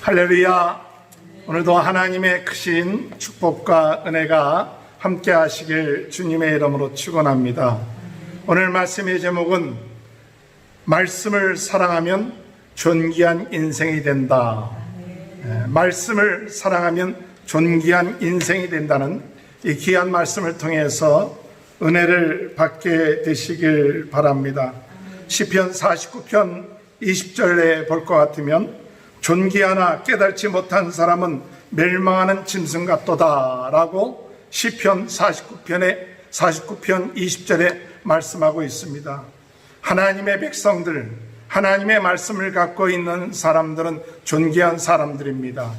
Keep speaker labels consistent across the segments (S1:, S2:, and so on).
S1: 할렐루야. 오늘도 하나님의 크신 축복과 은혜가 함께 하시길 주님의 이름으로 축원합니다. 오늘 말씀의 제목은 말씀을 사랑하면 존귀한 인생이 된다. 말씀을 사랑하면 존귀한 인생이 된다는 이 귀한 말씀을 통해서 은혜를 받게 되시길 바랍니다. 시편 49편 20절에 볼 것 같으면 존귀하나 깨달지 못한 사람은 멸망하는 짐승 같도다 라고 시편 49편 20절에 말씀하고 있습니다. 하나님의 백성들, 하나님의 말씀을 갖고 있는 사람들은 존귀한 사람들입니다.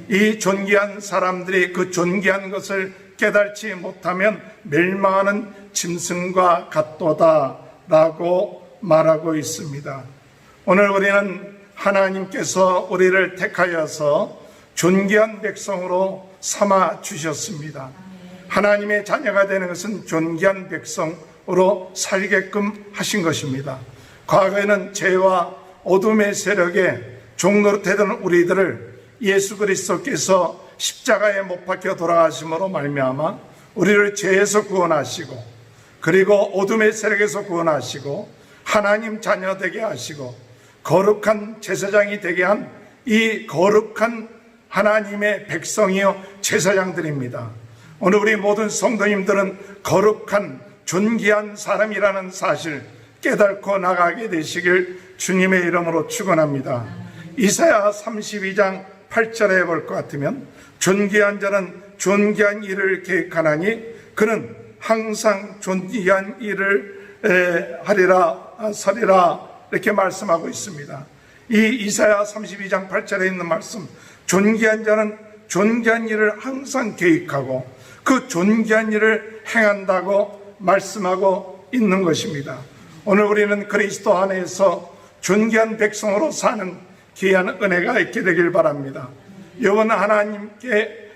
S1: 이 존귀한 사람들이 그 존귀한 것을 깨달지 못하면 멸망하는 짐승과 같도다 라고 말하고 있습니다. 오늘 우리는 하나님께서 우리를 택하여서 존귀한 백성으로 삼아 주셨습니다. 하나님의 자녀가 되는 것은 존귀한 백성으로 살게끔 하신 것입니다. 과거에는 죄와 어둠의 세력에 종로로 되던 우리들을 예수 그리스도께서 십자가에 못 박혀 돌아가심으로 말미암아 우리를 죄에서 구원하시고, 그리고 어둠의 세력에서 구원하시고 하나님 자녀 되게 하시고 거룩한 제사장이 되게 한 이 거룩한 하나님의 백성이요 제사장들입니다. 오늘 우리 모든 성도님들은 거룩한 존귀한 사람이라는 사실 깨닫고 나가게 되시길 주님의 이름으로 축원합니다. 이사야 32장 8절에 볼 것 같으면 존귀한 자는 존귀한 일을 계획하나니 그는 항상 존귀한 일을 하리라 서리라 이렇게 말씀하고 있습니다. 이 이사야 32장 8절에 있는 말씀, 존귀한 자는 존귀한 일을 항상 계획하고 그 존귀한 일을 행한다고 말씀하고 있는 것입니다. 오늘 우리는 그리스도 안에서 존귀한 백성으로 사는 귀한 은혜가 있게 되길 바랍니다. 여러분, 하나님께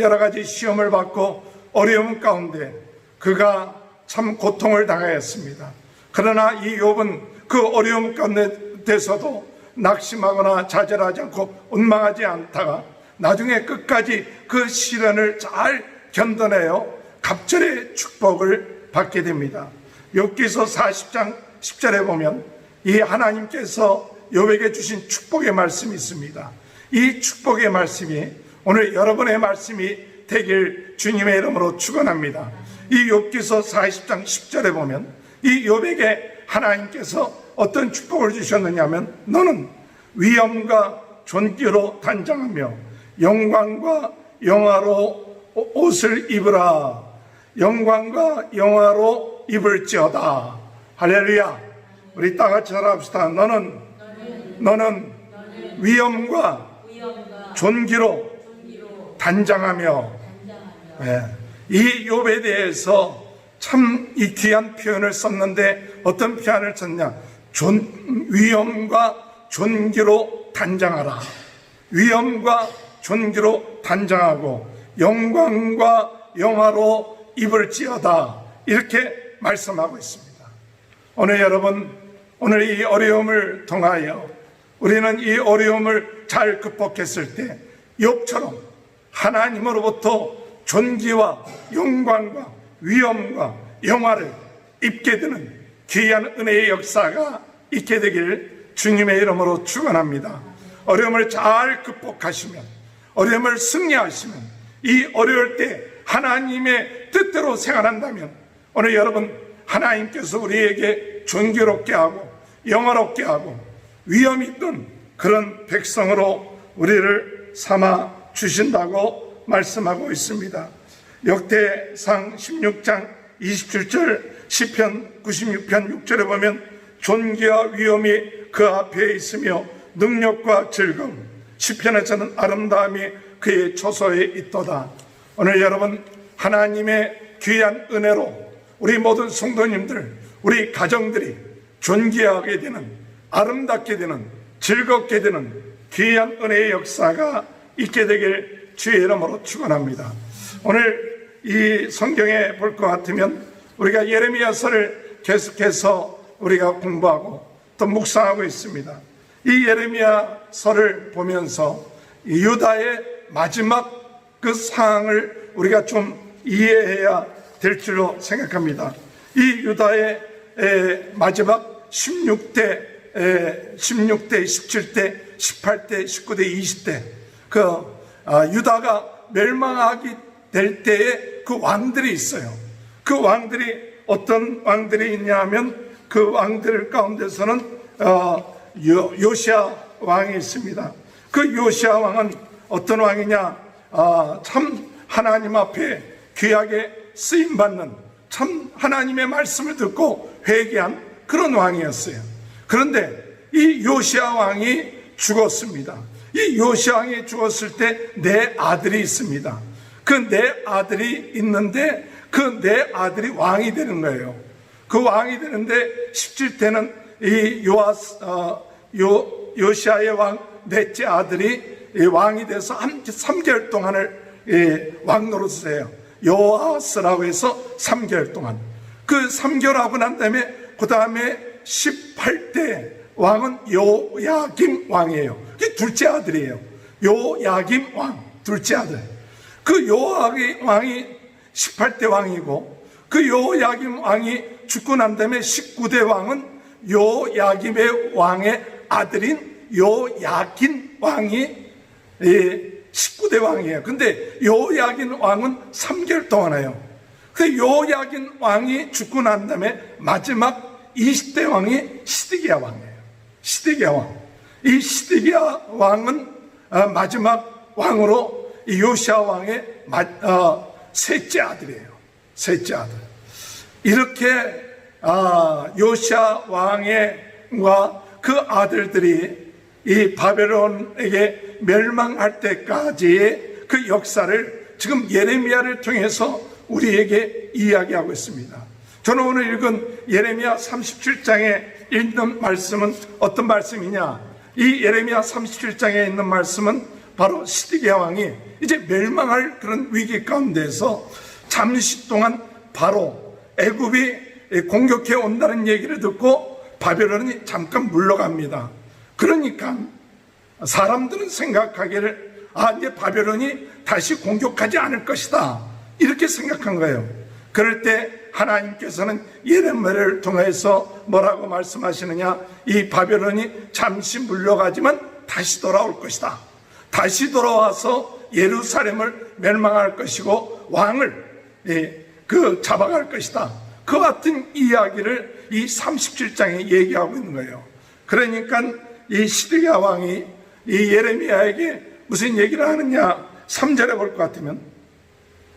S1: 여러 가지 시험을 받고 어려움 가운데 그가 참 고통을 당하였습니다. 그러나 이 욥은 그 어려움 가운데서도 낙심하거나 좌절하지 않고 원망하지 않다가 나중에 끝까지 그 시련을 잘 견뎌내어 갑절의 축복을 받게 됩니다. 욥기서 40장 10절에 보면 이 하나님께서 욥에게 주신 축복의 말씀이 있습니다. 이 축복의 말씀이 오늘 여러분의 말씀이 되길 주님의 이름으로 축원합니다. 이 욥기서 40장 10절에 보면 이 욥에게 하나님께서 어떤 축복을 주셨느냐면 너는 위엄과 존귀로 단장하며 영광과 영화로 옷을 입으라. 영광과 영화로 입을지어다. 할렐루야. 우리 다 같이 따라합시다. 너는 위엄과 존귀로 단장하며. 이 욥에 대해서 참 이 귀한 표현을 썼는데 어떤 표현을 썼냐? 위엄과 존귀로 단장하라. 위엄과 존귀로 단장하고 영광과 영화로 입을지어다. 이렇게 말씀하고 있습니다. 오늘 여러분, 오늘 이 어려움을 통하여 우리는 이 어려움을 잘 극복했을 때 욥처럼 하나님으로부터 존귀와 영광과 위엄과 영화를 입게 되는 귀한 은혜의 역사가 있게 되길 주님의 이름으로 축원합니다. 어려움을 잘 극복하시면, 어려움을 승리하시면, 이 어려울 때 하나님의 뜻대로 생활한다면 오늘 여러분, 하나님께서 우리에게 존귀롭게 하고 영화롭게 하고 위엄 있던 그런 백성으로 우리를 삼아 주신다고 말씀하고 있습니다. 역대상 16장 27절, 시편 96편 6절에 보면 존귀와 위엄이 그 앞에 있으며 능력과 즐거움, 시편에서는 아름다움이 그의 초소에 있도다. 오늘 여러분, 하나님의 귀한 은혜로 우리 모든 성도님들, 우리 가정들이 존귀하게 되는, 아름답게 되는, 즐겁게 되는 귀한 은혜의 역사가 있게 되길 주의 이름으로 축원합니다. 오늘 이 성경에 볼 것 같으면 우리가 예레미야서를 계속해서 우리가 공부하고 또 묵상하고 있습니다. 이 예레미야서를 보면서 유다의 마지막 그 상황을 우리가 좀 이해해야 될 줄로 생각합니다. 이 유다의 마지막 16대, 17대, 18대, 19대, 20대 유다가 멸망하게 될 때에 그 왕들이 있어요. 그 왕들이 어떤 왕들이 있냐 하면 그 왕들 가운데서는 요시야 왕이 있습니다. 그 요시야 왕은 어떤 왕이냐, 참 하나님 앞에 귀하게 쓰임받는, 참 하나님의 말씀을 듣고 회개한 그런 왕이었어요. 그런데 이 요시야 왕이 죽었습니다. 이 요시야 왕이 죽었을 때 네 아들이 있습니다. 그 네 아들이 있는데 그 네 아들이 왕이 되는 거예요. 그 왕이 되는데 17대는 이 요시야의 왕 넷째 아들이 왕이 돼서 3개월 동안을 왕 노릇을 해요. 요아스라고 해서 3개월 동안. 그 3개월 하고 난 다음에 그 다음에 18대 왕은 요야김 왕이에요. 그게 둘째 아들이에요. 요야김 왕, 둘째 아들. 그 요야김 왕이 18대 왕이고, 그 요야김 왕이 죽고 난 다음에 19대 왕은 요야김의 왕의 아들인 요야긴 왕이 19대 왕이에요. 근데 요야긴 왕은 3개월 동안 해요. 그 요야긴 왕이 죽고 난 다음에 마지막 20대 왕이 시드기야 왕이에요. 시드기야 왕. 이 시드기야 왕은 마지막 왕으로 요시야 왕의 셋째 아들이에요. 셋째 아들. 이렇게 요시야 왕과 그 아들들이 이 바벨론에게 멸망할 때까지의 그 역사를 지금 예레미야를 통해서 우리에게 이야기하고 있습니다. 저는 오늘 읽은 예레미야 37장에 있는 말씀은 어떤 말씀이냐? 이 예레미야 37장에 있는 말씀은 바로 시드기야 왕이 이제 멸망할 그런 위기 가운데서 잠시 동안 바로 애굽이 공격해 온다는 얘기를 듣고 바벨론이 잠깐 물러갑니다. 그러니까 사람들은 생각하기를 이제 바벨론이 다시 공격하지 않을 것이다, 이렇게 생각한 거예요. 그럴 때 하나님께서는 예레미야를 통해서 뭐라고 말씀하시느냐? 이 바벨론이 잠시 물러가지만 다시 돌아올 것이다. 다시 돌아와서 예루살렘을 멸망할 것이고 왕을 잡아갈 것이다. 그 같은 이야기를 이 37장에 얘기하고 있는 거예요. 그러니까 이 시드기야 왕이 이 예레미야에게 무슨 얘기를 하느냐? 3절에 볼 것 같으면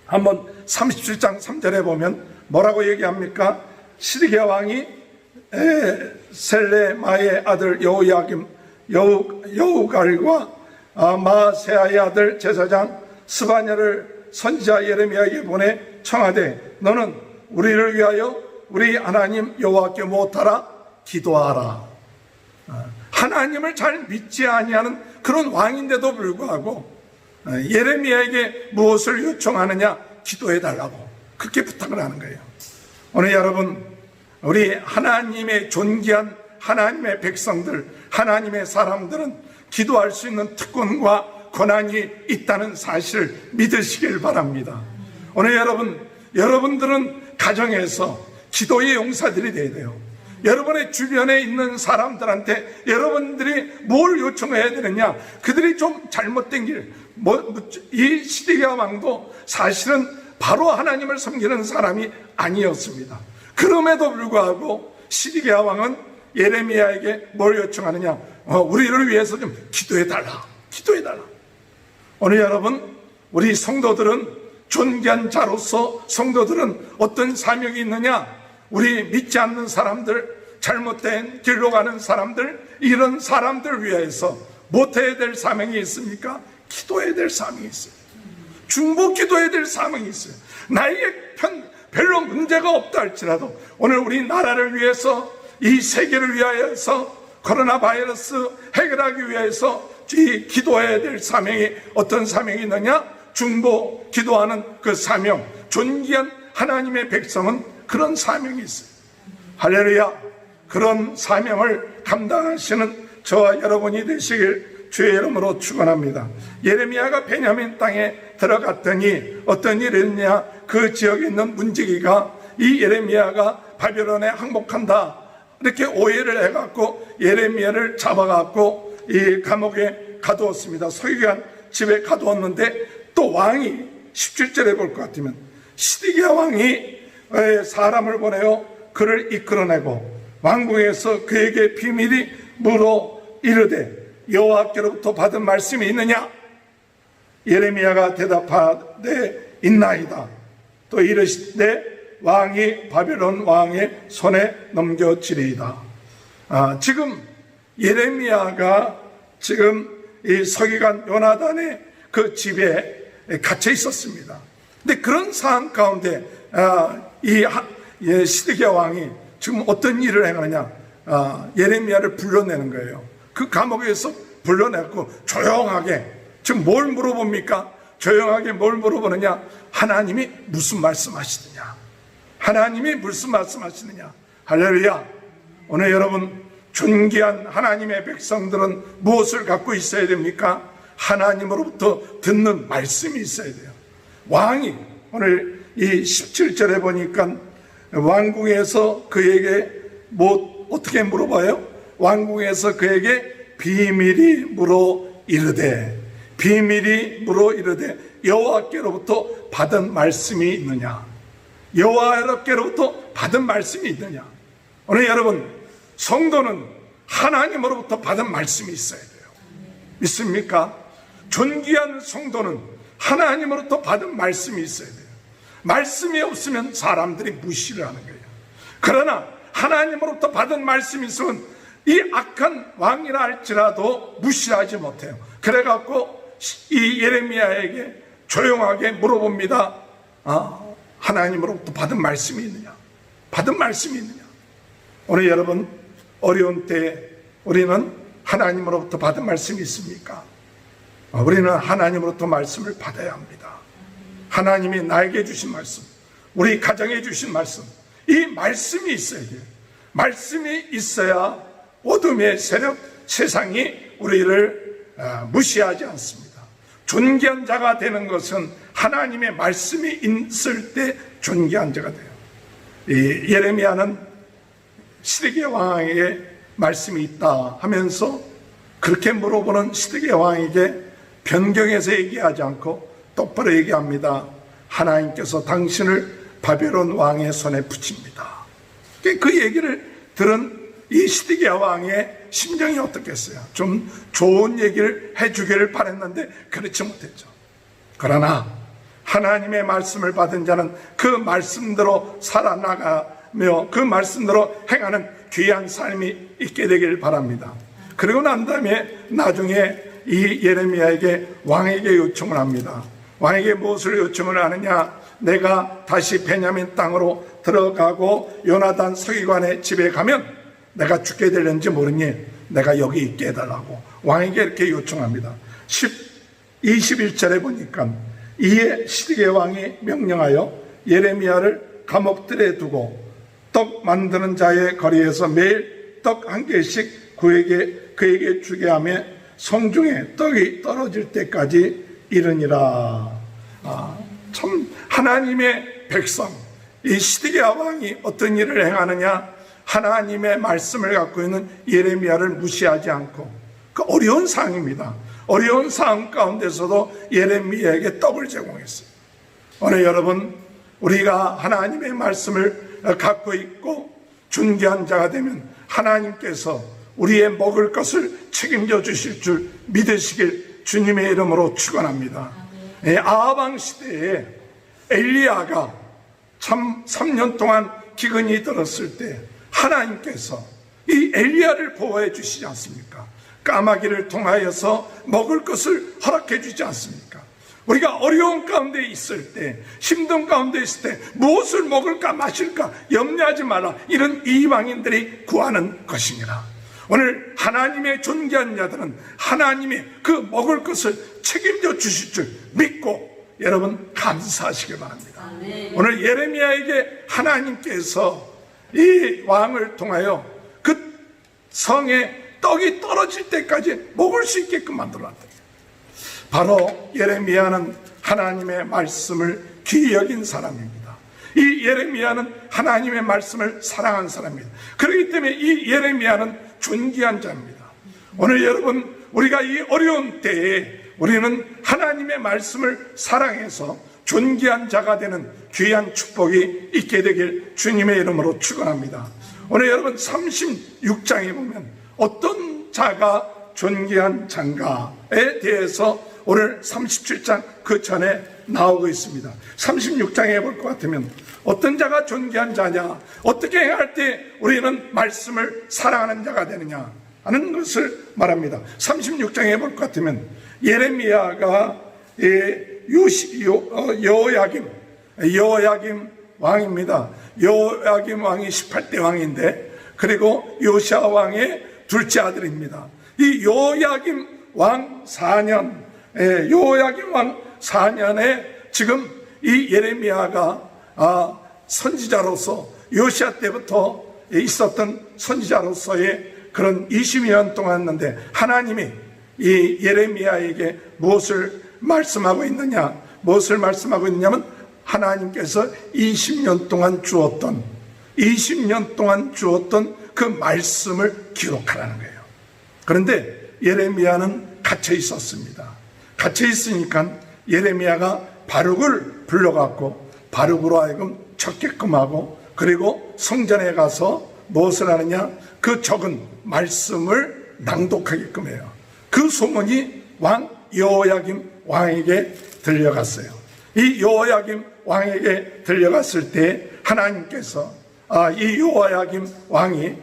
S1: 한번 37장 3절에 보면 뭐라고 얘기합니까? 시드기야 왕이 셀레마의 아들 여우갈과 마세아의 아들 제사장 스바냐를 선지자 예레미야에게 보내 청하되 너는 우리를 위하여 우리 하나님 여호와께 못하라 기도하라. 하나님을 잘 믿지 아니하는 그런 왕인데도 불구하고 예레미야에게 무엇을 요청하느냐? 기도해달라고 그렇게 부탁을 하는 거예요. 오늘 여러분, 우리 하나님의 존귀한 하나님의 백성들, 하나님의 사람들은 기도할 수 있는 특권과 권한이 있다는 사실을 믿으시길 바랍니다. 오늘 여러분들은 가정에서 기도의 용사들이 돼야 돼요. 여러분의 주변에 있는 사람들한테 여러분들이 뭘 요청해야 되느냐? 그들이 좀 잘못된 길, 이 시드기야 왕도 사실은 바로 하나님을 섬기는 사람이 아니었습니다. 그럼에도 불구하고 시드기야 왕은 예레미야에게 뭘 요청하느냐? 우리를 위해서 좀 기도해달라. 기도해달라. 오늘 여러분, 우리 성도들은 존귀한 자로서 성도들은 어떤 사명이 있느냐? 우리 믿지 않는 사람들, 잘못된 길로 가는 사람들, 이런 사람들 위해서 못해야 될 사명이 있습니까? 기도해야 될 사명이 있어요. 중보 기도해야 될 사명이 있어요. 나에게 별로 문제가 없다 할지라도 오늘 우리 나라를 위해서, 이 세계를 위하여서, 코로나 바이러스 해결하기 위해서 기도해야 될 사명이 어떤 사명이 있느냐? 중보 기도하는 그 사명, 존귀한 하나님의 백성은 그런 사명이 있어요. 할렐루야. 그런 사명을 감당하시는 저와 여러분이 되시길 주의 이름으로 축원합니다. 예레미야가 베냐민 땅에 들어갔더니 어떤 일이 있느냐, 그 지역에 있는 문지기가 이 예레미야가 바벨론에 항복한다 이렇게 오해를 해갖고 예레미야를 잡아갖고 이 감옥에 가두었습니다. 서기관 집에 가두었는데, 또 왕이 17절에 볼 것 같으면 시드기야 왕이 사람을 보내어 그를 이끌어내고 왕궁에서 그에게 비밀이 물어 이르되 여호와께로부터 받은 말씀이 있느냐? 예레미야가 대답하되 있나이다. 또 이르시되 왕이 바벨론 왕의 손에 넘겨지리이다. 지금 예레미야가 지금 이 서기관 요나단의 그 집에 갇혀 있었습니다. 근데 그런 상황 가운데 이 시드기야 왕이 지금 어떤 일을 행하냐, 예레미야를 불러내는 거예요. 그 감옥에서 불러내고 조용하게, 지금 뭘 물어봅니까? 조용하게 뭘 물어보느냐? 하나님이 무슨 말씀하시느냐? 하나님이 무슨 말씀하시느냐? 할렐루야. 오늘 여러분, 존귀한 하나님의 백성들은 무엇을 갖고 있어야 됩니까? 하나님으로부터 듣는 말씀이 있어야 돼요. 왕이 오늘 이 17절에 보니까 왕궁에서 그에게 뭐 어떻게 물어봐요? 왕궁에서 그에게 비밀이 물어 이르되, 비밀이 물어 이르되 여호와께로부터 받은 말씀이 있느냐? 여호와께로부터 받은 말씀이 있느냐? 오늘 여러분, 성도는 하나님으로부터 받은 말씀이 있어야 돼요. 믿습니까? 존귀한 성도는 하나님으로부터 받은 말씀이 있어야 돼요. 말씀이 없으면 사람들이 무시를 하는 거예요. 그러나 하나님으로부터 받은 말씀이 있으면 이 악한 왕이라 할지라도 무시하지 못해요. 그래갖고 이 예레미야에게 조용하게 물어봅니다. 하나님으로부터 받은 말씀이 있느냐? 받은 말씀이 있느냐? 오늘 여러분, 어려운 때 우리는 하나님으로부터 받은 말씀이 있습니까? 우리는 하나님으로부터 말씀을 받아야 합니다. 하나님이 나에게 주신 말씀, 우리 가정에 주신 말씀, 이 말씀이 있어야 돼요. 말씀이 있어야 어둠의 세력, 세상이 우리를 무시하지 않습니다. 존귀한 자가 되는 것은 하나님의 말씀이 있을 때 존귀한 자가 돼요. 이 예레미야는 시드기야 왕에게 말씀이 있다 하면서 그렇게 물어보는 시드기야 왕에게 변경해서 얘기하지 않고 똑바로 얘기합니다. 하나님께서 당신을 바벨론 왕의 손에 붙입니다. 그 얘기를 들은 이 시드기야 왕의 심정이 어떻겠어요? 좀 좋은 얘기를 해주기를 바랬는데 그렇지 못했죠. 그러나 하나님의 말씀을 받은 자는 그 말씀대로 살아나가며 그 말씀대로 행하는 귀한 삶이 있게 되길 바랍니다. 그리고 난 다음에 나중에 이 예레미야에게 왕에게 요청을 합니다. 왕에게 무엇을 요청을 하느냐? 내가 다시 베냐민 땅으로 들어가고 요나단 서기관의 집에 가면 내가 죽게 되는지 모르니 내가 여기 있게 해달라고 왕에게 이렇게 요청합니다. 21절에 보니까 이에 시드기야 왕이 명령하여 예레미야를 감옥들에 두고 떡 만드는 자의 거리에서 매일 떡 한 개씩 그에게 주게 하며 성중에 떡이 떨어질 때까지 이르니라. 참 하나님의 백성, 이 시드기야 왕이 어떤 일을 행하느냐? 하나님의 말씀을 갖고 있는 예레미야를 무시하지 않고, 그 어려운 상황입니다. 어려운 상황 가운데서도 예레미야에게 떡을 제공했어요. 오늘 여러분, 우리가 하나님의 말씀을 갖고 있고 존귀한 자가 되면 하나님께서 우리의 먹을 것을 책임져 주실 줄 믿으시길 주님의 이름으로 축원합니다. 아합 왕 시대에 엘리야가 참 3년 동안 기근이 들었을 때 하나님께서 이 엘리야를 보호해 주시지 않습니까? 까마귀를 통하여서 먹을 것을 허락해 주지 않습니까? 우리가 어려운 가운데 있을 때, 힘든 가운데 있을 때 무엇을 먹을까 마실까 염려하지 마라, 이런 이방인들이 구하는 것이니라. 오늘 하나님의 존귀한 자들은 하나님이 그 먹을 것을 책임져 주실 줄 믿고 여러분 감사하시길 바랍니다. 오늘 예레미야에게 하나님께서 이 왕을 통하여 그 성에 떡이 떨어질 때까지 먹을 수 있게끔 만들어놨다. 바로 예레미야는 하나님의 말씀을 귀히 여긴 사람입니다. 이 예레미야는 하나님의 말씀을 사랑한 사람입니다. 그렇기 때문에 이 예레미야는 존귀한 자입니다. 오늘 여러분, 우리가 이 어려운 때에 우리는 하나님의 말씀을 사랑해서 존귀한 자가 되는 귀한 축복이 있게 되길 주님의 이름으로 축원합니다. 오늘 여러분 36장에 보면 어떤 자가 존귀한 자인가에 대해서 오늘 37장 그 전에 나오고 있습니다. 36장에 볼 것 같으면 어떤 자가 존귀한 자냐, 어떻게 행할 때 우리는 말씀을 사랑하는 자가 되느냐 하는 것을 말합니다. 36장에 볼 것 같으면 예레미야가 여호야김 왕입니다. 여호야김 왕이 18대 왕인데, 그리고 요시야 왕의 둘째 아들입니다. 이 여호야김 왕 4년, 여호야김 왕 4년에 지금 이 예레미야가 선지자로서 요시야 때부터 있었던 선지자로서의 그런 20년 동안 했는데, 하나님이 이 예레미야에게 무엇을 말씀하고 있느냐, 무엇을 말씀하고 있느냐면 하나님께서 20년 동안 주었던 그 말씀을 기록하라는 거예요. 그런데 예레미야는 갇혀 있었습니다. 갇혀 있으니까 예레미야가 바룩을 불러갖고 바룩으로 하여금 적게끔 하고, 그리고 성전에 가서 무엇을 하느냐, 그 적은 말씀을 낭독하게끔 해요. 그 소문이 왕 여호야김 왕에게 들려갔어요. 이 여호야김 왕에게 들려갔을 때 하나님께서 이 여호야김 왕이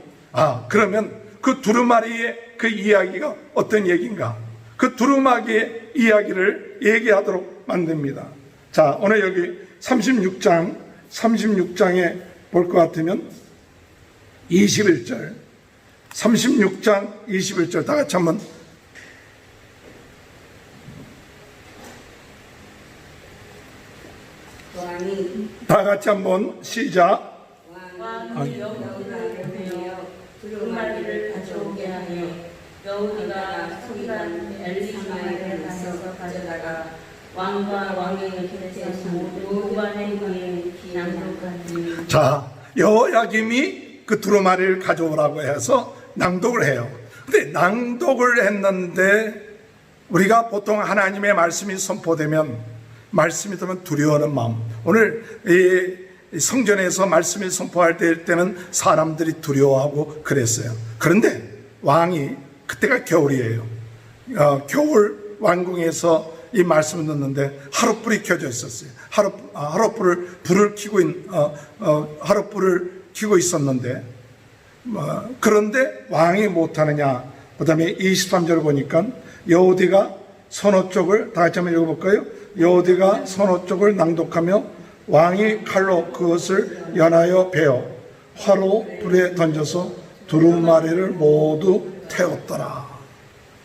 S1: 그러면 그 두루마리의 그 이야기가 어떤 얘기인가, 그 두루마기의 이야기를 얘기하도록 만듭니다. 자, 오늘 여기 36장에 볼 것 같으면 21절, 36장 21절 다 같이 한번 다 같이 한번 시작.
S2: 왕이 여호와를 두루마리를 가져오게 하여 여호와가 서기관 엘리사마에게 가서 가져다가 왕과 왕의 곁에 모두가 행위에 낭독하니.
S1: 자, 여호야김이 그 두루마리를 가져오라고 해서 낭독을 해요. 근데 낭독을 했는데 우리가 보통 하나님의 말씀이 선포되면, 말씀이 들으면 두려워하는 마음, 오늘 이 성전에서 말씀이 선포할 때는 사람들이 두려워하고 그랬어요. 그런데 왕이, 그때가 겨울이에요. 겨울 왕궁에서 이 말씀을 듣는데 하룻불이 켜져 있었어요. 하룻불을 켜고 있었는데, 그런데 왕이 못하느냐. 그 다음에 23절을 보니까 여호디가 선호 쪽을, 다 같이 한번 읽어볼까요? 여호디가 선호 쪽을 낭독하며 왕이 칼로 그것을 연하여 베어 화로 불에 던져서 두루마리를 모두 태웠더라.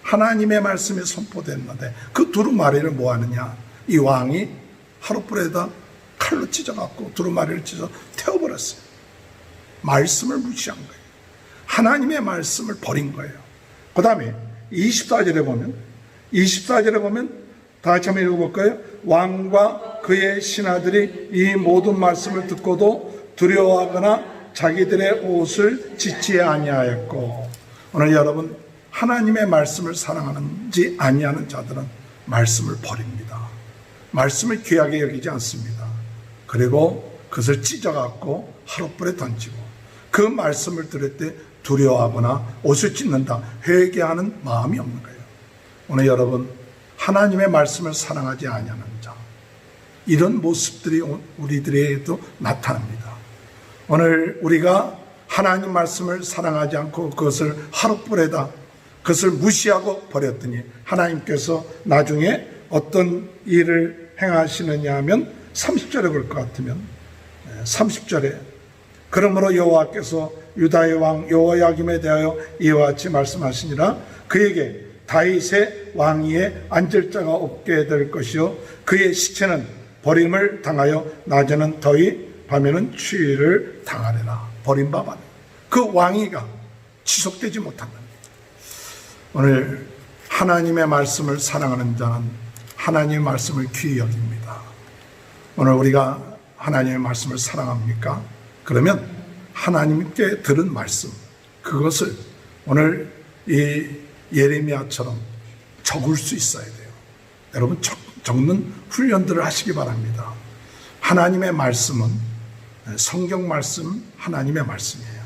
S1: 하나님의 말씀이 선포됐는데 그 두루마리를 뭐 하느냐, 이 왕이 화로불에다 칼로 찢어갖고 두루마리를 찢어 태워버렸어요. 말씀을 무시한 거예요. 하나님의 말씀을 버린 거예요. 그 다음에 24절에 보면 다 같이 한번 읽어볼까요? 왕과 그의 신하들이 이 모든 말씀을 듣고도 두려워하거나 자기들의 옷을 찢지 아니하였고. 오늘 여러분, 하나님의 말씀을 사랑하는지 아니하는 자들은 말씀을 버립니다. 말씀을 귀하게 여기지 않습니다. 그리고 그것을 찢어갖고 하룻불에 던지고, 그 말씀을 들을 때 두려워하거나 옷을 찢는다, 회개하는 마음이 없는 거예요. 오늘 여러분, 하나님의 말씀을 사랑하지 아니하는 자, 이런 모습들이 우리들에게도 나타납니다. 오늘 우리가 하나님 말씀을 사랑하지 않고 그것을 하룻불에다, 그것을 무시하고 버렸더니 하나님께서 나중에 어떤 일을 행하시느냐 하면 30절에 볼 것 같으면, 30절에 그러므로 여호와께서 유다의 왕 여호야김에 대하여 이와 같이 말씀하시니라. 그에게 다윗의 왕위에 앉을 자가 없게 될 것이요 그의 시체는 버림을 당하여 낮에는 더위 밤에는 추위를 당하리라. 버림받아 그 왕위가 지속되지 못한다. 오늘 하나님의 말씀을 사랑하는 자는 하나님의 말씀을 귀히 여깁니다. 오늘 우리가 하나님의 말씀을 사랑합니까? 그러면 하나님께 들은 말씀, 그것을 오늘 이 예레미야처럼 적을 수 있어야 돼요. 여러분 적는 훈련들을 하시기 바랍니다. 하나님의 말씀은 성경 말씀 하나님의 말씀이에요.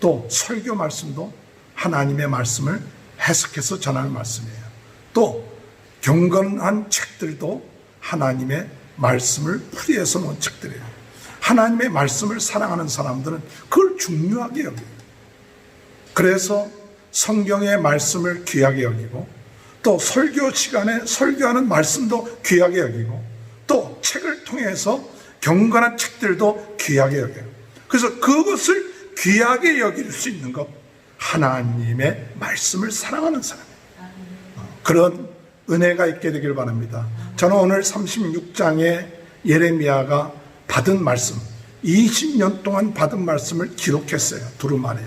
S1: 또 설교 말씀도 하나님의 말씀을 해석해서 전하는 말씀이에요. 또 경건한 책들도 하나님의 말씀을 풀이해서 놓은 책들이에요. 하나님의 말씀을 사랑하는 사람들은 그걸 중요하게 여겨요. 그래서 성경의 말씀을 귀하게 여기고, 또 설교 시간에 설교하는 말씀도 귀하게 여기고, 또 책을 통해서 경건한 책들도 귀하게 여겨요. 그래서 그것을 귀하게 여길 수 있는 것, 하나님의 말씀을 사랑하는 사람이에요. 그런 은혜가 있게 되길 바랍니다. 저는 오늘 36장의 예레미야가 받은 말씀, 20년 동안 받은 말씀을 기록했어요. 두루마리에.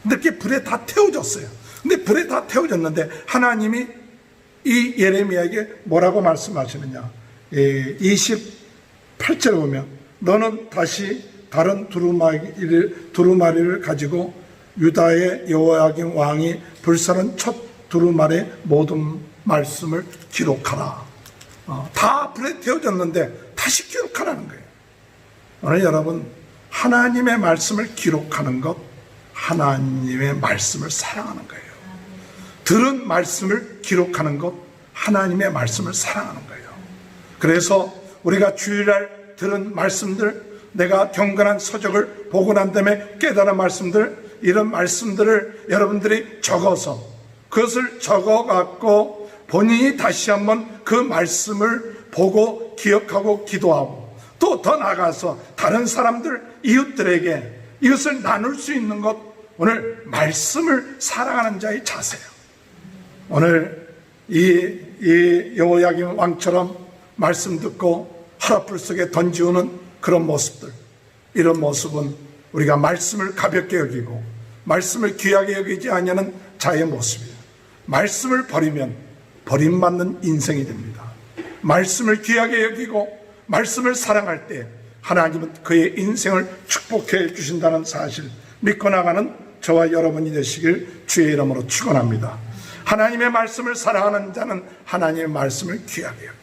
S1: 근데 그게 불에 다 태워졌어요. 근데 불에 다 태워졌는데 하나님이 이 예레미야에게 뭐라고 말씀하시느냐. 28절에 보면 너는 다시 다른 두루마리를 가지고 유다의 여호야김 왕이 불사른 첫 두루마리의 모든 말씀을 기록하라. 다 불에 태워졌는데 다시 기록하라는 거예요. 오늘 여러분, 하나님의 말씀을 기록하는 것, 하나님의 말씀을 사랑하는 거예요. 들은 말씀을 기록하는 것, 하나님의 말씀을 사랑하는 거예요. 그래서 우리가 주일날 들은 말씀들, 내가 경건한 서적을 보고 난 다음에 깨달은 말씀들, 이런 말씀들을 여러분들이 적어서 그것을 적어갖고 본인이 다시 한번 그 말씀을 보고 기억하고 기도하고, 또 더 나아가서 다른 사람들, 이웃들에게 이것을 나눌 수 있는 것, 오늘 말씀을 사랑하는 자의 자세예요. 오늘 이 여호야김 왕처럼 말씀 듣고 혈압불 속에 던지우는 그런 모습들, 이런 모습은 우리가 말씀을 가볍게 여기고 말씀을 귀하게 여기지 않냐는 자의 모습이에요. 말씀을 버리면 버림받는 인생이 됩니다. 말씀을 귀하게 여기고 말씀을 사랑할 때 하나님은 그의 인생을 축복해 주신다는 사실 믿고 나가는 저와 여러분이 되시길 주의 이름으로 축원합니다. 하나님의 말씀을 사랑하는 자는 하나님의 말씀을 귀하게 여기고,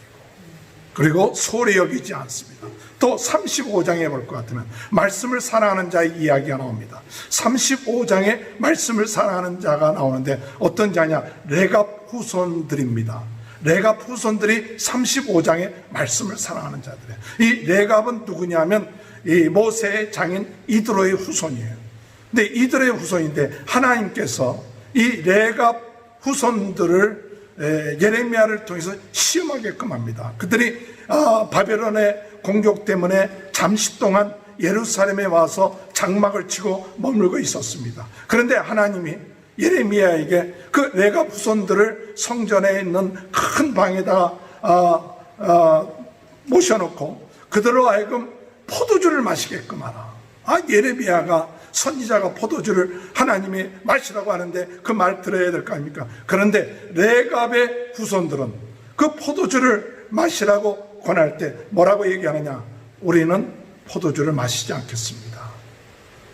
S1: 그리고 소홀히 여기지 않습니다. 또 35장에 볼 것 같으면 말씀을 사랑하는 자의 이야기가 나옵니다. 35장에 말씀을 사랑하는 자가 나오는데 어떤 자냐? 레갑 후손들입니다. 레갑 후손들이 35장에 말씀을 사랑하는 자들이에요. 이 레갑은 누구냐면 이 모세의 장인 이드로의 후손이에요. 근데 이드로의 후손인데 하나님께서 이 레갑 후손들을 예레미야를 통해서 시험하게끔 합니다. 그들이 바벨론의 공격 때문에 잠시 동안 예루살렘에 와서 장막을 치고 머물고 있었습니다. 그런데 하나님이 예레미야에게 그 레갑 후손들을 성전에 있는 큰 방에다가 모셔놓고 그들로 하여금 포도주를 마시게끔 하라. 예레미야가 선지자가 포도주를 하나님이 마시라고 하는데 그 말 들어야 될 거 아닙니까? 그런데 레갑의 후손들은 그 포도주를 마시라고 권할 때 뭐라고 얘기하느냐? 우리는 포도주를 마시지 않겠습니다.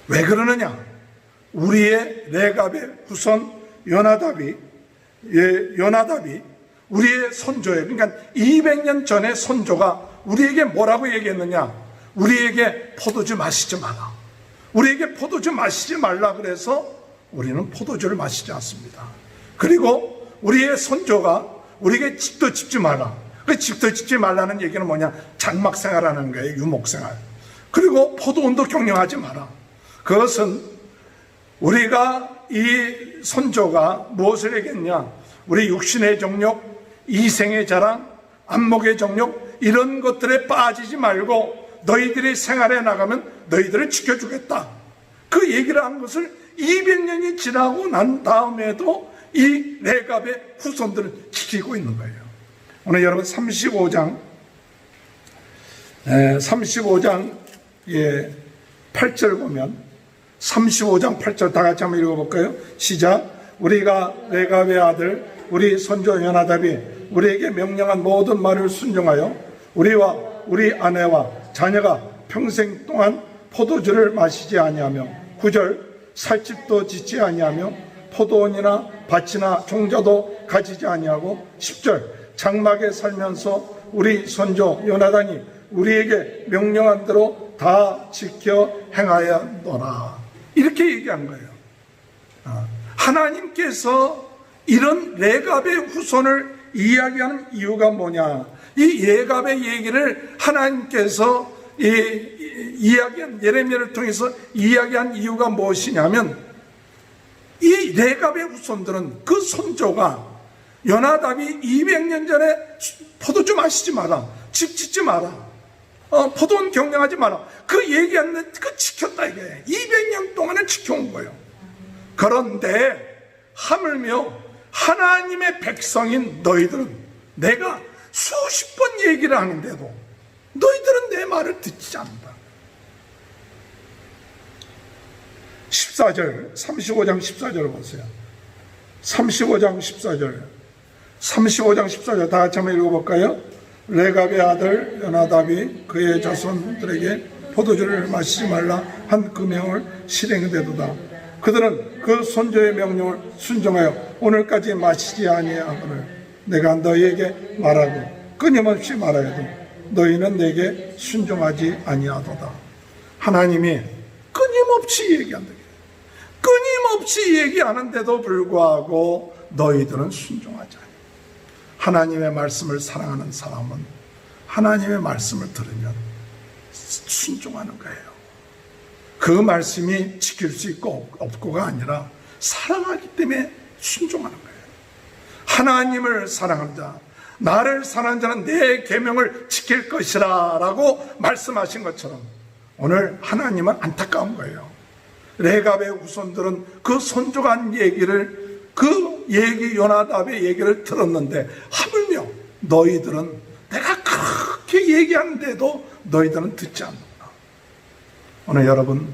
S1: 왜 그러느냐? 우리의 레갑의 후손 요나답이 우리의 손조예요. 그러니까 200년 전의 손조가 우리에게 뭐라고 얘기했느냐? 우리에게 포도주 마시지 마라. 우리에게 포도주 마시지 말라 그래서 우리는 포도주를 마시지 않습니다. 그리고 우리의 손조가 우리에게 집도 짓지 마라. 그 집도 짓지 말라는 얘기는 뭐냐? 장막 생활하는 거예요. 유목 생활. 그리고 포도원도 경영하지 마라. 그것은 우리가 이 손조가 무엇을 얘기했냐? 우리 육신의 정욕, 이생의 자랑, 안목의 정욕, 이런 것들에 빠지지 말고 너희들이 생활해 나가면 너희들을 지켜주겠다. 그 얘기를 한 것을 200년이 지나고 난 다음에도 이 레갑의 후손들을 지키고 있는 거예요. 오늘 여러분 35장 8절 보면 35장 8절 다 같이 한번 읽어볼까요? 시작. 우리가 레갑의 아들 우리 선조 요나답이 우리에게 명령한 모든 말을 순종하여 우리와 우리 아내와 자녀가 평생 동안 포도주를 마시지 아니하며 9절 살집도 짓지 아니하며 포도원이나 밭이나 종자도 가지지 아니하고 10절 장막에 살면서 우리 선조 요나단이 우리에게 명령한 대로 다 지켜 행하였노라. 이렇게 얘기한 거예요. 하나님께서 이런 레갑의 후손을 이야기하는 이유가 뭐냐? 이 레갑의 얘기를 하나님께서 이야기한 예레미야를 통해서 이야기한 이유가 무엇이냐면 이 레갑의 후손들은 그 선조가 요나답이 200년 전에 포도주 마시지 마라, 집 짓지 마라, 포도원 경영하지 마라, 그 얘기했는데 그 지켰다 이게 200년 동안을 지켜온 거예요. 그런데 하물며 하나님의 백성인 너희들은 내가 수십 번 얘기를 하는데도 너희들은 내 말을 듣지 않는다. 14절 35장 14절을 보세요. 35장 14절 다 같이 한번 읽어볼까요? 레갑의 아들 요나답이 그의 자손들에게 포도주를 마시지 말라 한 그 명을 실행되도다. 그들은 그 선조의 명령을 순종하여 오늘까지 마시지 아니하거늘 내가 너희에게 말하고 끊임없이 말하여도 너희는 내게 순종하지 아니하도다. 하나님이 끊임없이 얘기한다. 끊임없이 얘기하는데도 불구하고 너희들은 순종하지 않아. 하나님의 말씀을 사랑하는 사람은 하나님의 말씀을 들으면 순종하는 거예요. 그 말씀이 지킬 수 있고 없고가 아니라 사랑하기 때문에 순종하는 거예요. 하나님을 사랑하는 자, 나를 사랑하는 자는 내 계명을 지킬 것이라 라고 말씀하신 것처럼 오늘 하나님은 안타까운 거예요. 레갑의 후손들은 그 선조가 한 얘기를, 그 얘기 요나답의 얘기를 들었는데 하물며 너희들은 내가 그렇게 얘기하는데도 너희들은 듣지 않는다. 오늘 여러분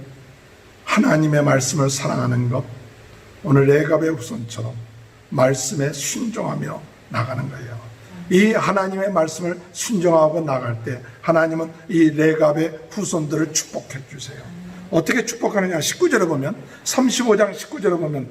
S1: 하나님의 말씀을 사랑하는 것, 오늘 레갑의 후손처럼 말씀에 순종하며 나가는 거예요. 이 하나님의 말씀을 순종하고 나갈 때 하나님은 이 레갑의 후손들을 축복해 주세요. 어떻게 축복하느냐? 19절에 보면, 35장 19절에 보면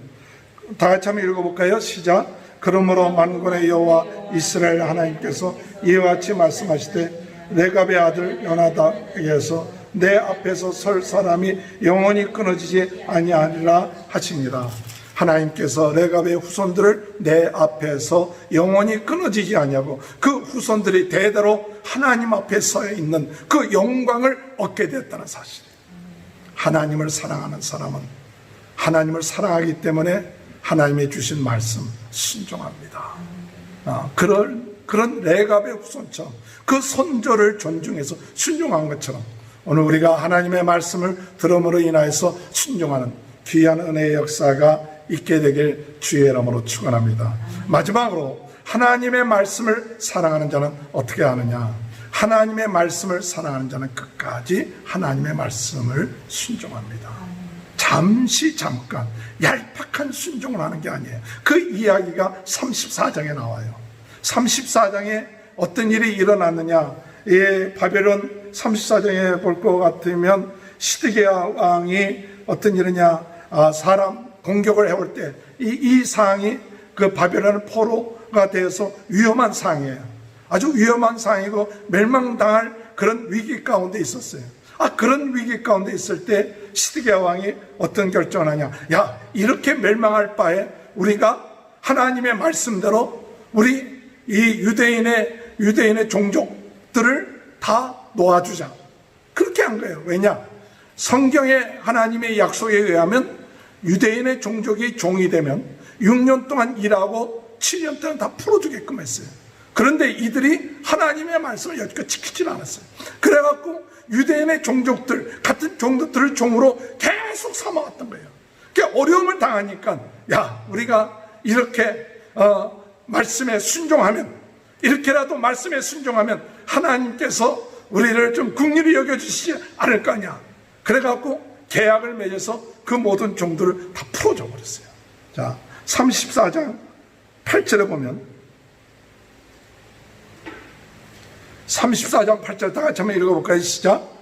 S1: 다 같이 한번 읽어볼까요? 시작. 그러므로 만군의 여호와 이스라엘 하나님께서 이와 같이 말씀하시되 레갑의 아들 요나답에게서 내 앞에서 설 사람이 영원히 끊어지지 아니하리라 하시니라. 하나님께서 레갑의 후손들을 내 앞에서 영원히 끊어지지 아니하고 그 후손들이 대대로 하나님 앞에 서 있는 그 영광을 얻게 됐다는 사실이에요. 하나님을 사랑하는 사람은 하나님을 사랑하기 때문에 하나님이 주신 말씀 순종합니다. 그런 레갑의 후손처럼 그 선조를 존중해서 순종한 것처럼 오늘 우리가 하나님의 말씀을 들음으로 인하여서 순종하는 귀한 은혜의 역사가 있게 되길 주의 이름으로 축원합니다. 마지막으로 하나님의 말씀을 사랑하는 자는 어떻게 하느냐? 하나님의 말씀을 사랑하는 자는 끝까지 하나님의 말씀을 순종합니다. 잠깐 얄팍한 순종을 하는 게 아니에요. 그 이야기가 34장에 나와요. 34장에 어떤 일이 일어났느냐? 바벨론 34장에 볼 것 같으면 시드기야 왕이 어떤 일이냐? 사람 공격을 해올 때 이 상황이 그 바벨론 포로가 되어서 위험한 상황이에요. 아주 위험한 상황이고 멸망당할 그런 위기 가운데 있었어요. 그런 위기 가운데 있을 때 시드기야 왕이 어떤 결정을 하냐? 야, 이렇게 멸망할 바에 우리가 하나님의 말씀대로 우리 이 유대인의 종족들을 다 놓아주자. 그렇게 한 거예요. 왜냐? 성경의 하나님의 약속에 의하면 유대인의 종족이 종이 되면 6년 동안 일하고 7년 동안 다 풀어주게끔 했어요. 그런데 이들이 하나님의 말씀을 여지껏 지키질 않았어요. 그래갖고 유대인의 종족들, 같은 종족들을 종으로 계속 삼아왔던 거예요. 그러니까 어려움을 당하니까 야, 우리가 이렇게 말씀에 순종하면, 이렇게라도 말씀에 순종하면 하나님께서 우리를 좀 긍휼히 여겨주시지 않을 거 아니야. 그래갖고 계약을 맺어서 그 모든 종들을 다 풀어줘 버렸어요. 자, 34장 8절에 보면 34장 8절 다 같이 한번 읽어볼까요? 시작.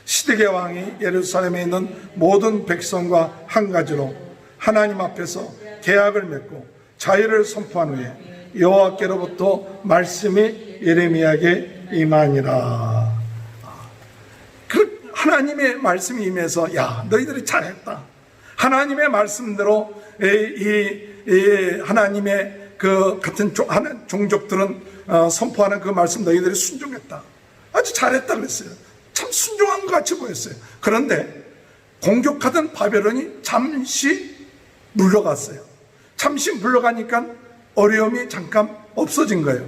S1: 시드기야 왕이 예루살렘에 있는 모든 백성과 한 가지로 하나님 앞에서 계약을 맺고 자유를 선포한 후에 여호와께로부터 말씀이 예레미야에게 임하니라. 하나님의 말씀이 임해서 야 너희들이 잘했다. 하나님의 말씀대로 이 하나님의 그 같은 종족들은 선포하는 그 말씀 너희들이 순종했다. 아주 잘했다 그랬어요. 참 순종한 것 같이 보였어요. 그런데 공격하던 바벨론이 잠시 물러갔어요. 잠시 물러가니까 어려움이 잠깐 없어진 거예요.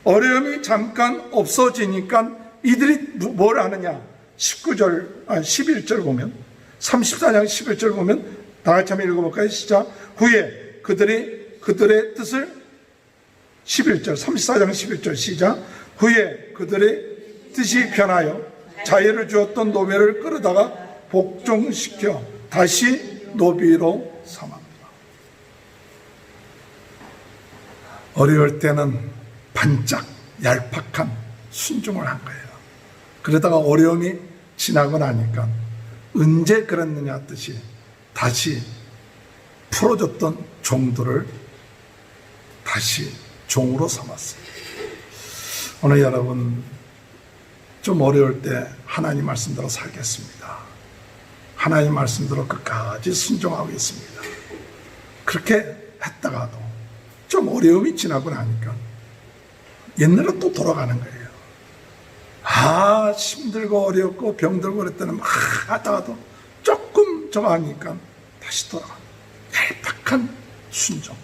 S1: 어려움이 잠깐 없어지니까 이들이 뭘 하느냐? 11절 보면 34장 11절 보면 다 같이 한번 읽어볼까요? 시작. 후에 그들의 뜻을 11절 34장 11절 시작. 후에 그들의 뜻이 변하여 자유를 주었던 노비를 끌어다가 복종시켜 다시 노비로 삼았다. 어려울 때는 반짝 얄팍한 순종을 한 거예요. 그러다가 어려움이 지나고 나니까 언제 그랬느냐 뜻이 다시 풀어줬던 종들을 다시 종으로 삼았어요. 오늘 여러분 좀 어려울 때 하나님 말씀대로 살겠습니다. 하나님 말씀대로 끝까지 순종하겠습니다. 그렇게 했다가도 좀 어려움이 지나고 나니까 옛날로 또 돌아가는 거예요. 힘들고 어렵고 병들고 그랬더니 막 하다가도 조금 저거 하니까 다시 돌아가. 얄팍한 순종.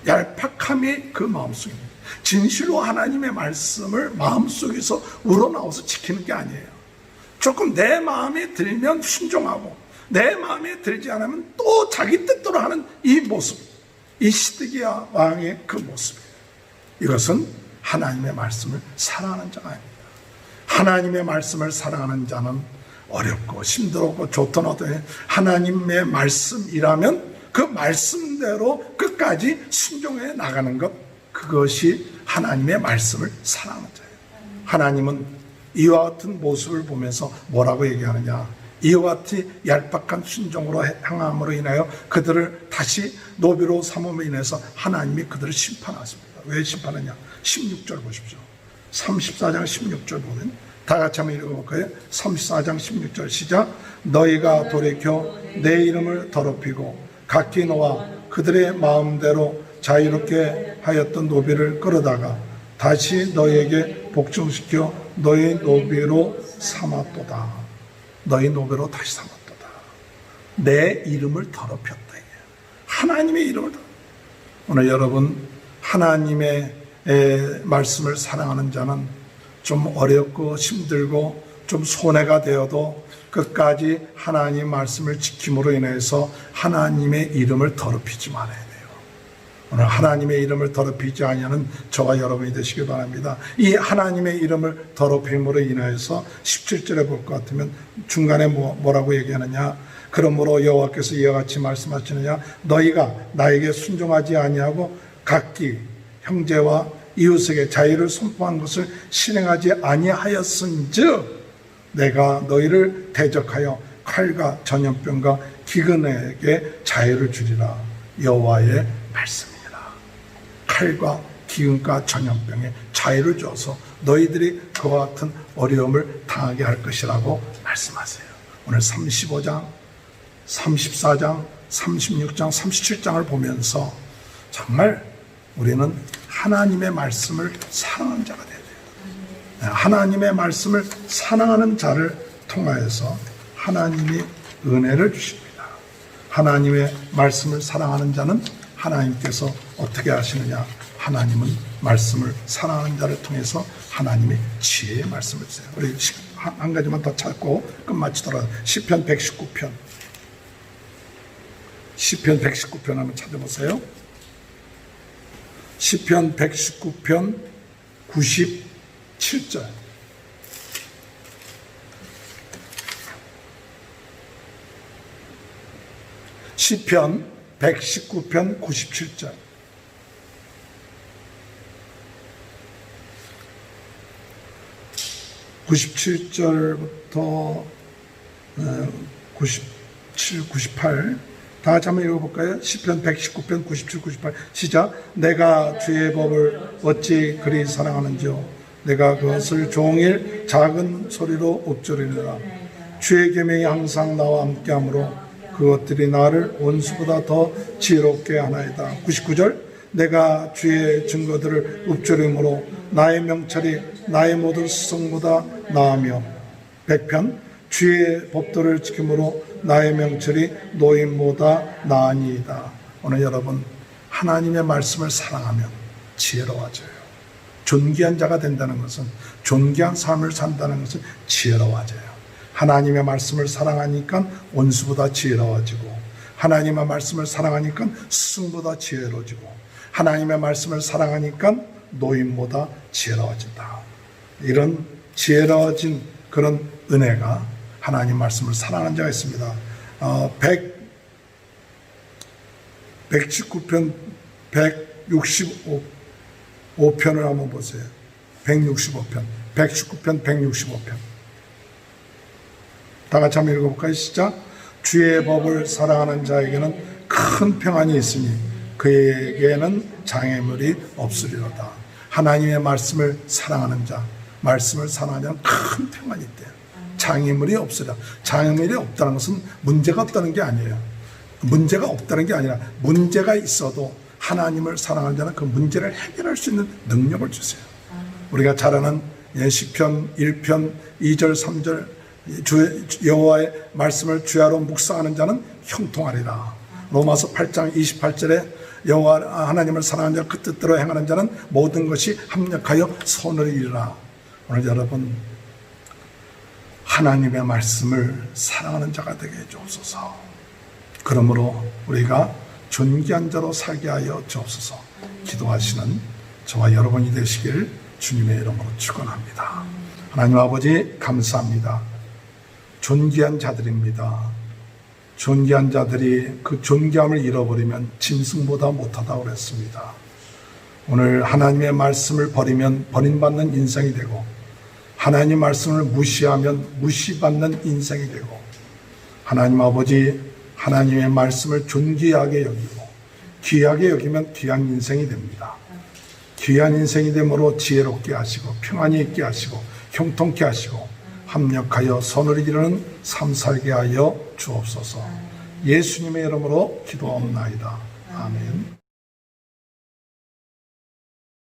S1: 얄팍함이 그 마음속입니다. 진실로 하나님의 말씀을 마음속에서 우러나와서 지키는 게 아니에요. 조금 내 마음에 들면 순종하고 내 마음에 들지 않으면 또 자기 뜻대로 하는 이 모습. 이 시드기야 왕의 그 모습이에요. 이것은 하나님의 말씀을 사랑하는 자가 아닙니다. 하나님의 말씀을 사랑하는 자는 어렵고 힘들고 좋든 어떤 하나님의 말씀이라면 그 말씀대로 끝까지 순종해 나가는 것, 그것이 하나님의 말씀을 사랑하는 자예요. 하나님은 이와 같은 모습을 보면서 뭐라고 얘기하느냐? 이와 같이 얄팍한 순종으로 행함으로 인하여 그들을 다시 노비로 삼음으로 인해서 하나님이 그들을 심판하십니다. 왜 심판하냐? 16절 보십시오. 34장 16절 보면 다 같이 한번 읽어볼까요? 34장 16절 시작. 너희가 돌이켜 내 이름을 더럽히고 각기 너와 그들의 마음대로 자유롭게 하였던 노비를 끌어다가 다시 너희에게 복종시켜 너희 노비로 삼았도다. 너희 노비로 다시 삼았도다. 내 이름을 더럽혔다. 하나님의 이름을 더럽혔다. 오늘 여러분 하나님의 말씀을 사랑하는 자는 좀 어렵고 힘들고 좀 손해가 되어도 끝까지 하나님 말씀을 지킴으로 인해서 하나님의 이름을 더럽히지 말아야 돼요. 오늘 하나님의 이름을 더럽히지 아니하는 저와 여러분이 되시길 바랍니다. 이 하나님의 이름을 더럽힘으로 인하여서 17절에 볼 것 같으면 중간에 뭐라고 얘기하느냐? 그러므로 여호와께서 이와 같이 말씀하시느냐? 너희가 나에게 순종하지 아니하고 각기 형제와 이웃에게 자유를 선포한 것을 실행하지 아니하였은즉 내가 너희를 대적하여 칼과 전염병과 기근에게 자유를 주리라. 여호와의 말씀이니라. 칼과 기근과 전염병에 자유를 줘서 너희들이 그와 같은 어려움을 당하게 할 것이라고 말씀하세요. 오늘 35장, 34장, 36장, 37장을 보면서 정말 우리는 하나님의 말씀을 사랑하는 자가 돼야 돼요. 하나님의 말씀을 사랑하는 자를 통하여서 하나님이 은혜를 주십니다. 하나님의 말씀을 사랑하는 자는 하나님께서 어떻게 하시느냐? 하나님은 말씀을 사랑하는 자를 통해서 하나님의 지혜의 말씀을 주세요. 우리 한 가지만 더 찾고 끝마치도록 시편 119편. 시편 119편 한번 찾아보세요. 시편 119편 97절. 시편 119편 97절. 97절부터 97, 98. 다 같이 한번 읽어볼까요? 시편 119편 97, 98. 시작. 내가 주의 법을 어찌 그리 사랑하는지요. 내가 그것을 종일 작은 소리로 읊조리느라. 주의 계명이 항상 나와 함께하므로 그것들이 나를 원수보다 더 지혜롭게 하나이다. 99절. 내가 주의 증거들을 읊조림으로 나의 명철이 나의 모든 수성보다 나으며. 100편. 주의 법도를 지킴으로 나의 명철이 노인보다 나으니이다. 오늘 여러분, 하나님의 말씀을 사랑하면 지혜로워져요. 존귀한 자가 된다는 것은, 존귀한 삶을 산다는 것은 지혜로워져요. 하나님의 말씀을 사랑하니까 원수보다 지혜로워지고, 하나님의 말씀을 사랑하니까 스승보다 지혜로워지고, 하나님의 말씀을 사랑하니까 노인보다 지혜로워진다. 이런 지혜로워진 그런 은혜가 하나님 말씀을 사랑하는 자가 있습니다. 119편 165편을 한번 보세요. 165편 119편 165편 다 같이 한번 읽어볼까요? 시작. 주의 법을 사랑하는 자에게는 큰 평안이 있으니 그에게는 장애물이 없으리로다. 하나님의 말씀을 사랑하는 자, 말씀을 사랑하는 자는 큰 평안이 있대요. 장애물이 없으라. 장애물이 없다는 것은 문제가 없다는 게 아니에요. 문제가 없다는 게 아니라 문제가 있어도 하나님을 사랑하는 자는 그 문제를 해결할 수 있는 능력을 주세요. 우리가 잘 아는 시편 1편 2절 3절 여호와의 말씀을 주야로 묵상하는 자는 형통하리라. 로마서 8장 28절에 여호와 하나님을 사랑하는 자 그 뜻대로 행하는 자는 모든 것이 합력하여 선을 이루라. 오늘 여러분, 하나님의 말씀을 사랑하는 자가 되게 해주옵소서. 그러므로 우리가 존귀한 자로 살게 하여 주옵소서. 기도하시는 저와 여러분이 되시길 주님의 이름으로 축원합니다. 하나님 아버지, 감사합니다. 존귀한 자들입니다. 존귀한 자들이 그 존귀함을 잃어버리면 짐승보다 못하다고 그랬습니다. 오늘 하나님의 말씀을 버리면 버림받는 인생이 되고, 하나님 말씀을 무시하면 무시받는 인생이 되고, 하나님 아버지, 하나님의 말씀을 존귀하게 여기고 귀하게 여기면 귀한 인생이 됩니다. 귀한 인생이 되므로 지혜롭게 하시고 평안이 있게 하시고 형통케 하시고 합력하여 선을 이루는 삶 살게 하여 주옵소서. 예수님의 이름으로 기도하옵나이다. 아멘.